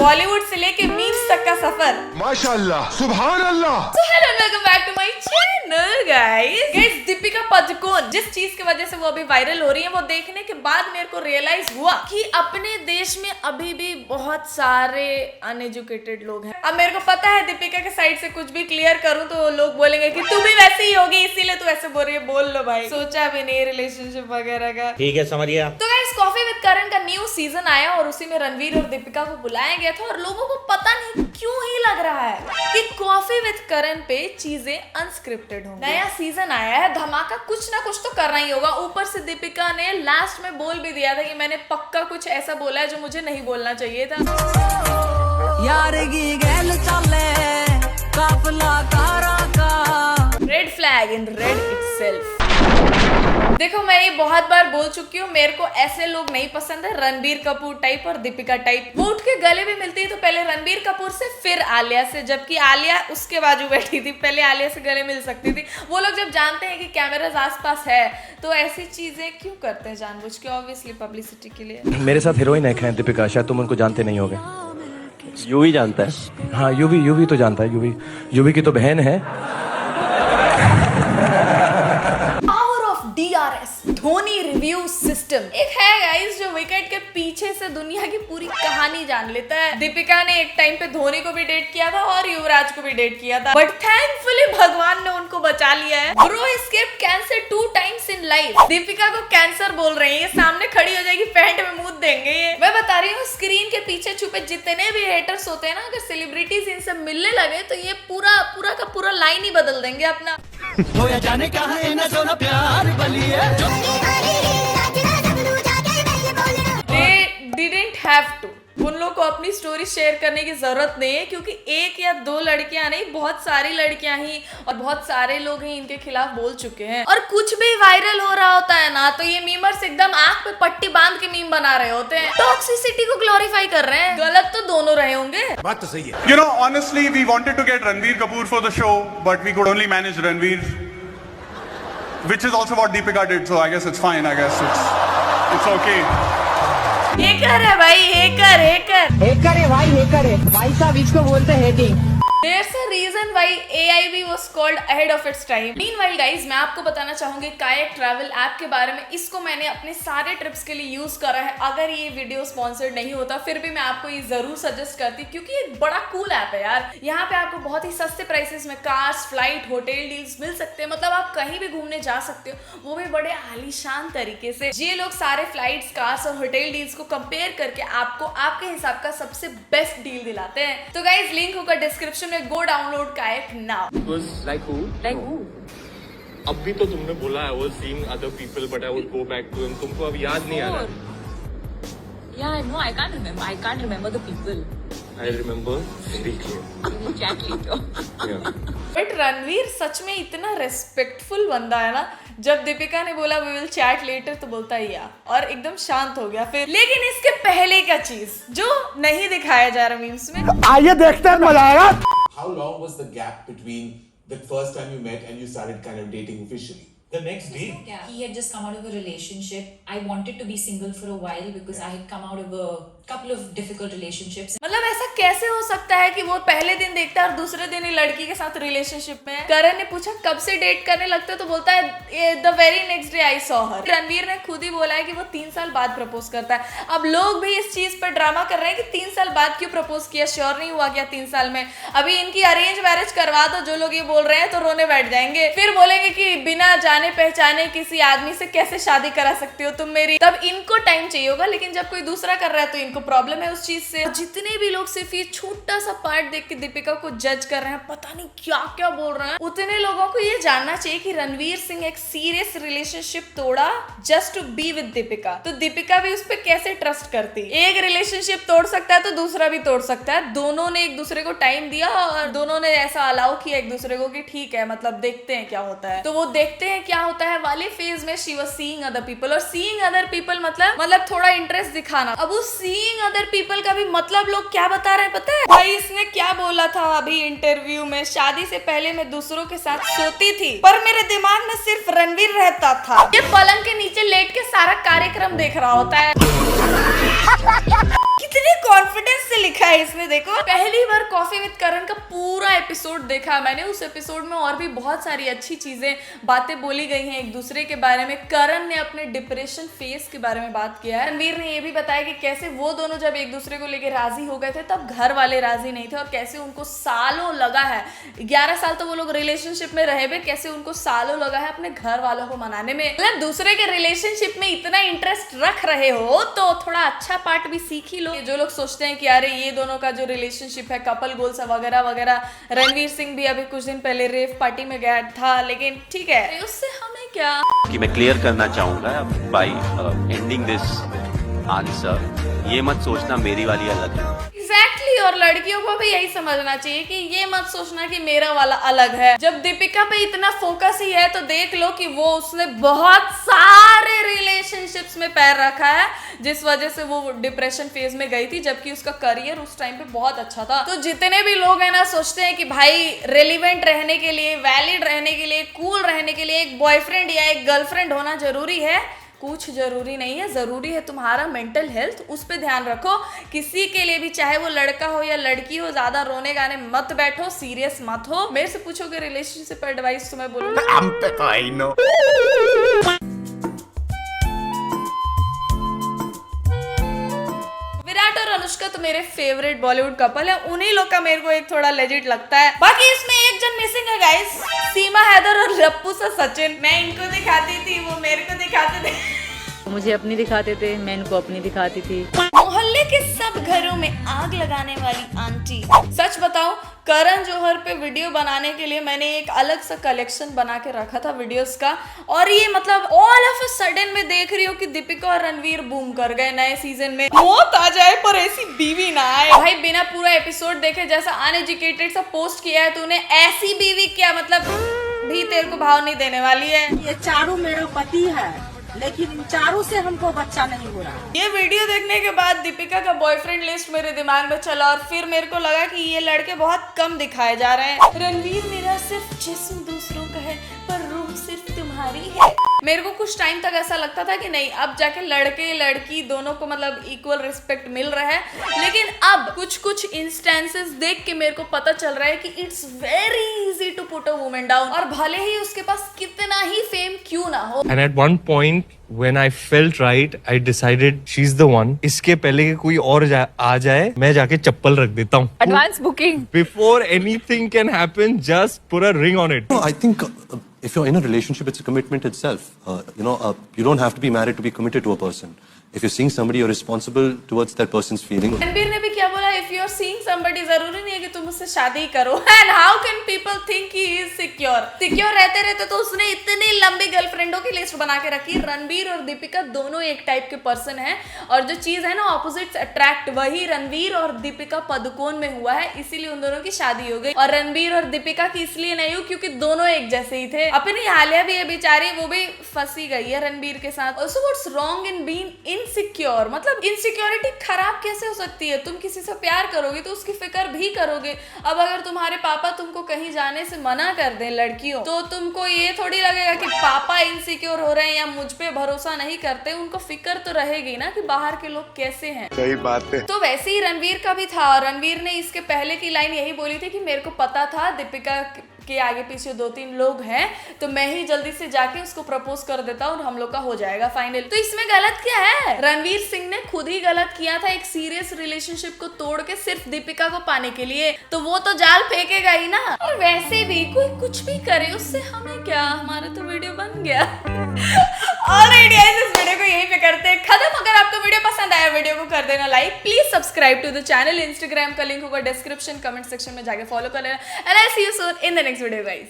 बॉलीवुड से लेके मीम्स तक का सफर। माशाअल्लाह, सुभान अल्लाह। So hello and welcome back to my channel guys। Deepika Padukone जिस चीज की वजह से वो अभी वायरल हो रही है, वो देखने के बाद मेरे को रियलाइज हुआ कि अपने देश में अभी भी बहुत सारे अनएजुकेटेड लोग हैं। अब मेरे को पता है दीपिका के साइड से कुछ भी क्लियर करूं तो लोग बोलेंगे कि तू भी वैसे ही होगी इसीलिए तू ऐसे बोल रही है। बोल लो भाई, सोचा भी नहीं रिलेशनशिप वगैरह का। ठीक है, समझ गया। तो गाइस कॉफी विद करण का न्यू सीजन आया और उसी में रणवीर और दीपिका को बुलाया गया था और लोगों को पता नहीं क्यों ही लग रहा है कि कॉफी विद करण पे चीजें अनस्क्रिप्टेड होंगी। नया सीजन आया है, धमाका कुछ ना कुछ तो करना ही होगा। ऊपर से दीपिका ने लास्ट में बोल भी दिया था कि मैंने पक्का कुछ ऐसा बोला है जो मुझे नहीं बोलना चाहिए था। यार की गैल चले काफला कारा का red flag in red itself. देखो मैं ये बहुत बार बोल चुकी हूँ, मेरे को ऐसे लोग नहीं पसंद है, रणबीर कपूर टाइप और दीपिका टाइप। वो उठ के गले भी मिलती है तो पहले रणबीर कपूर से फिर आलिया से, जबकि आलिया उसके बाजू बैठी थी, पहले आलिया से गले मिल सकती थी। वो लोग जब जानते हैं कि कैमरास आसपास है तो ऐसी चीजें क्यों करते हैं जानबूझ के? ऑब्वियसली पब्लिसिटी के लिए। मेरे साथ हीरोइन एक है दीपिका, शायद तुम उनको जानते नहीं होगे। यूवी जानता है। हाँ यूवी तो जानता है। यूवी की तो बहन है। DRS धोनी रिव्यू सिस्टम एक है गाइस जो विकेट के पीछे से दुनिया की पूरी कहानी जान लेता है। दीपिका ने एक टाइम पे धोनी को भी डेट किया था और युवराज को भी डेट किया था, बट थैंकफुली भगवान ने उनको बचा लिया है। Bro escaped cancer 2 times in life. Deepika को कैंसर बोल रहे हैं, ये सामने खड़ी हो जाएगी, पैंट में मुंह देंगे ये। मैं बता रही हूँ स्क्रीन के पीछे छुपे जितने भी हेटर्स होते हैं ना, अगर सेलिब्रिटीज इनसे मिलने लगे तो ये पूरा का पूरा लाइन ही बदल देंगे अपना। होया जाने का है ना जो ना प्यार बलिए। They didn't have to। उन लोग को अपनी स्टोरी शेयर करने की जरूरत नहीं है, क्योंकि एक या दो लड़कियां नहीं, बहुत सारी लड़कियां ही और बहुत सारे लोग ही इनके खिलाफ बोल चुके हैं। और कुछ भी वायरल हो रहा होता है ना तो ये मीमर्स एकदम आंख पे पट्टी बांध के मीम बना रहे होते हैं, टॉक्सिसिटी को ग्लोरीफाई कर रहे हैं। गलत तो दोनों रहे होंगे। बात तो सही है। You know, honestly, we wanted to get Ranveer Kapoor for the show, but we could only manage Ranveer, which is also what Deepika did. So I guess it's fine. I guess it's okay. Hacker है भाई, hacker है भाई, hacker है भाई साहब, इसको बोलते हैं hating. There's a reason why AIB was called ahead of its time. Meanwhile guys, मैं आपको बताना चाहूंगी कायक ट्रैवल ऐप के बारे में। इसको मैंने अपने सारे ट्रिप्स के लिए यूज करा है। अगर ये वीडियो स्पॉन्सर्ड नहीं होता फिर भी मैं आपको ये जरूर सजेस्ट करती, क्योंकि ये बड़ा कूल ऐप है यार। यहाँ पे आपको बहुत ही सस्ते प्राइसेस में कार्स, फ्लाइट, होटल डील्स मिल सकते हैं। मतलब आप कहीं भी घूमने जा सकते हो, वो भी बड़े आलीशान तरीके से। ये लोग सारे फ्लाइट्स, कार्स और होटल डील्स को कंपेयर करके आपको आपके हिसाब का सबसे बेस्ट डील दिलाते हैं। तो गाइज लिंक होगा डिस्क्रिप्शन में, गो डाउनलोड कायक नाउ। Like who? अभी तो तुमने बोला I was seeing other people, but I would go back to him. तुमको अब याद नहीं आ रहा? Yeah, no, I can't remember. I can't remember the people. I remember very clear. We will chat later. Yeah. But Ranveer सच में इतना respectful बंदा है ना, जब दीपिका ने बोला वी विल चैट लेटर तो बोलता है या, और एकदम शांत हो गया फिर। लेकिन इसके पहले का चीज जो नहीं दिखाया जा रहा मीम्स में, आइए देखते हैं, मजा आएगा। How long was the gap between the first time you met and you started kind of dating officially? The next day? Yeah. He had just come out of a relationship. I wanted to be single for a while because I had come out of a couple of difficult relationships. मतलब ऐसा कैसे हो सकता है कि वो पहले दिन देखता है और दूसरे दिन ही लड़की के साथ रिलेशनशिप में है? करण ने पूछा कब से डेट करने लगते हो तो बोलता है the very next day I saw her. Ranveer ने खुद ही बोला है कि वो 3 साल बाद प्रपोज करता है। अब लोग भी इस चीज पर ड्रामा कर रहे हैं कि 3 साल बाद क्यों प्रपोज किया, श्योर नहीं हुआ क्या 3 साल में? अभी इनकी अरेंज मैरिज करवा दो, जो लोग ये बोल रहे हैं तो रोने बैठ जाएंगे। फिर बोलेंगे कि बिना जाने पहचाने किसी आदमी से कैसे शादी करा सकती हो तुम मेरी। तब इनको टाइम चाहिए होगा, लेकिन जब कोई दूसरा कर रहा है तो इनको प्रॉब्लम है उस चीज से। जितने भी लोग सिर्फ ये छोटा सा पार्ट देख के दीपिका को जज कर रहे हैं, पता नहीं क्या क्या बोल रहे हैं, उतने लोगों को ये जानना चाहिए कि रणवीर सिंह एक सीरियस रिलेशनशिप तोड़ा just to be with Deepika, तो दीपिका भी उस पर कैसे ट्रस्ट करती? एक रिलेशनशिप तोड़ सकता है तो दूसरा भी तोड़ सकता है। दोनों ने एक दूसरे को टाइम दिया और दोनों ने ऐसा अलाउ किया एक दूसरे को कि ठीक है, मतलब देखते हैं क्या होता है। तो वो देखते हैं क्या होता है वाले फेज में she was seeing other people. और सीइंग अदर पीपल मतलब थोड़ा इंटरेस्ट दिखाना। अब उस सीइंग अदर पीपल का भी मतलब लोग क्या बता रहे हैं पता है भाई? इसने क्या बोला था अभी इंटरव्यू में, शादी से पहले मैं दूसरों के साथ सोती थी पर मेरे दिमाग में सिर्फ रणवीर रहता था। ये पलंग के नीचे लेट के सारा कार्यक्रम देख रहा होता है। कितने कितने कॉन्फिडेंस से लिखा है इसमें, देखो। पहली बार कॉफी विद करण का पूरा एपिसोड देखा मैंने। उस एपिसोड में और भी बहुत सारी अच्छी चीजें, बातें बोली गई हैं एक दूसरे के बारे में। करण ने अपने डिप्रेशन फेस के बारे में बात किया है। रणवीर ने ये भी बताया कि कैसे वो दोनों जब एक दूसरे को लेकर राजी हो गए थे तब घर वाले राजी नहीं थे, और कैसे उनको सालों लगा है, 11 साल तो वो लोग रिलेशनशिप में रहे, कैसे उनको सालों लगा है अपने घर वालों को मनाने में। मतलब दूसरे के रिलेशनशिप में इतना इंटरेस्ट रख रहे हो तो थोड़ा अच्छा पार्ट भी सीख ही लो। जो लोग सोचते हैं कि अरे ये दोनों का जो रिलेशनशिप है कपल गोल्स वगैरह वगैरह। रणवीर सिंह भी अभी कुछ दिन पहले रेव पार्टी में गया था, लेकिन ठीक है, उससे हमें क्या। कि मैं क्लियर करना चाहूंगा बाय एंडिंग दिस आंसर, ये मत सोचना मेरी वाली अलग है। एग्जैक्टली, और लड़कियों को भी यही समझना चाहिए कि ये मत सोचना कि मेरा वाला अलग है। जब दीपिका पे इतना फोकस ही है तो देख लो कि वो उसने बहुत सारे रिलेशनशिप्स में पैर रखा है, जिस वजह से वो डिप्रेशन फेज में गई थी, जबकि उसका करियर उस टाइम पे बहुत अच्छा था। तो जितने भी लोग हैं ना सोचते हैं कि भाई रेलिवेंट रहने के लिए, वैलिड रहने के लिए, कूल रहने के लिए एक बॉयफ्रेंड या एक गर्लफ्रेंड होना जरूरी है, कुछ जरूरी नहीं है। जरूरी है तुम्हारा मेंटल हेल्थ, उस पे ध्यान रखो। किसी के लिए भी, चाहे वो लड़का हो या लड़की हो, ज्यादा रोने गाने मत बैठो, सीरियस मत हो। मेरे से पूछोगे रिलेशनशिप एडवाइस तो मैं बोलूंगी हम पे तो आई नो। विराट और अनुष्का तो मेरे फेवरेट बॉलीवुड कपल है। उन्हीं लोग का मेरे को एक थोड़ा लेजिट लगता है। बाकी इसमें एक जन मिसिंग है गाइस, सीमा हैदर और रप्पू सा सचिन। मैं इनको दिखाती थी, वो मेरे को दिखाते थे। मुझे अपनी दिखाते थे, मैं इनको अपनी दिखाती थी। मोहल्ले के सब घरों में आग लगाने वाली आंटी। सच बताऊं, करण जौहर पे वीडियो बनाने के लिए मैंने एक अलग सा कलेक्शन बना के रखा था वीडियोस का, और ये मतलब ऑल ऑफ अ सडन में देख रही हूँ कि दीपिका और रणवीर बूम कर गए नए सीजन में। मौत आ जाए पर ऐसी बीवी ना आए। भाई बिना पूरा एपिसोड देखे जैसा अनएजुकेटेड सा पोस्ट किया है तूने, ऐसी बीवी क्या मतलब भी तेरे को भाव नहीं देने वाली है। ये चारों मेरा पति है, लेकिन इन चारों से हमको बच्चा नहीं हो रहा। ये वीडियो देखने के बाद दीपिका का बॉयफ्रेंड लिस्ट मेरे दिमाग में चला, और फिर मेरे को लगा कि ये लड़के बहुत कम दिखाए जा रहे हैं। रणवीर मेरा सिर्फ जिस्म दूसरों का है पर रूह सिर्फ तुम्हारी है। मेरे को कुछ टाइम तक ऐसा लगता था कि नहीं, अब जाके लड़के लड़की दोनों को मतलब इक्वल रिस्पेक्ट मिल रहा है, लेकिन अब कुछ कुछ इंस्टेंसेस देख के मेरे को पता चल रहा है कि it's very easy to put a woman down, और भले ही उसके पास कितना ही फेम क्यों ना हो। And at one point when I felt right, I decided she's the one. इसके पहले कि कोई और आ जाए, मैं जाके चप्पल रख देता हूँ। Advance booking. Before anything can happen, just put a ring on it. No, I think if you're in a relationship, it's a commitment itself. You don't have to be married to be committed to a person. If you're seeing somebody, you're responsible towards that person's feeling. Ranbir ने भी क्या बोला, if you're seeing somebody, जरूरी नहीं है कि तुम उससे शादी करो। And how can people think he is secure? Secure रहते रहते तो उसने इतनी लंबी गर्लफ्रेंडों की लिस्ट बना के रखी। रणबीर और दीपिका दोनों एक टाइप के पर्सन हैं, और जो चीज है ना ऑपोजिट्स अट्रैक्ट, वही रणबीर और दीपिका पदुकोण में हुआ है, इसीलिए उन दोनों की शादी हो गई। और रणबीर और दीपिका की इसलिए नहीं हुई क्योंकि दोनों एक जैसे ही थे। अपनी आलिया भी है बेचारी, वो भी फंसी गई है रणबीर के साथ। Also what's wrong in being insecure? मतलब इनसिक्योरिटी खराब कैसे हो सकती है? तुम किसी से प्यार करोगे तो उसकी फिक्र भी करोगे। अब अगर तुम्हारे पापा तुमको कहीं जाने से मना कर दें लड़कियों, तो तुमको ये थोड़ी लगेगा कि पापा इनसिक्योर हो रहे हैं या मुझ पे भरोसा नहीं करते। उनको फिक्र तो रहेगी ना कि बाहर के लोग कैसे हैं। सही बात है। तो वैसे ही रणवीर का भी था, और रणवीर ने इसके पहले की लाइन यही बोली थी कि मेरे को पता था दीपिका के आगे पीछे 2-3 लोग हैं, तो मैं ही जल्दी से जाके उसको प्रपोज कर देता हूँ और हम लोग का हो जाएगा फाइनल। तो इसमें गलत क्या है? रणवीर सिंह ने खुद ही गलत किया था एक सीरियस रिलेशनशिप को तोड़ के सिर्फ दीपिका को पाने के लिए, तो वो तो जाल फेंकेगा ही ना। और वैसे भी कोई कुछ भी करे उससे हमें क्या, हमारा तो वीडियो बन गया। ऑलराइट गाइस, इस वीडियो को यहीं पे करते हैं खत्म। अगर आपको वीडियो पसंद आया, वीडियो को कर देना like, please subscribe to the channel. Instagram का लिंक होगा डिस्क्रिप्शन, कमेंट सेक्शन में जाके फॉलो कर लेना। And I see you soon in the next video guys.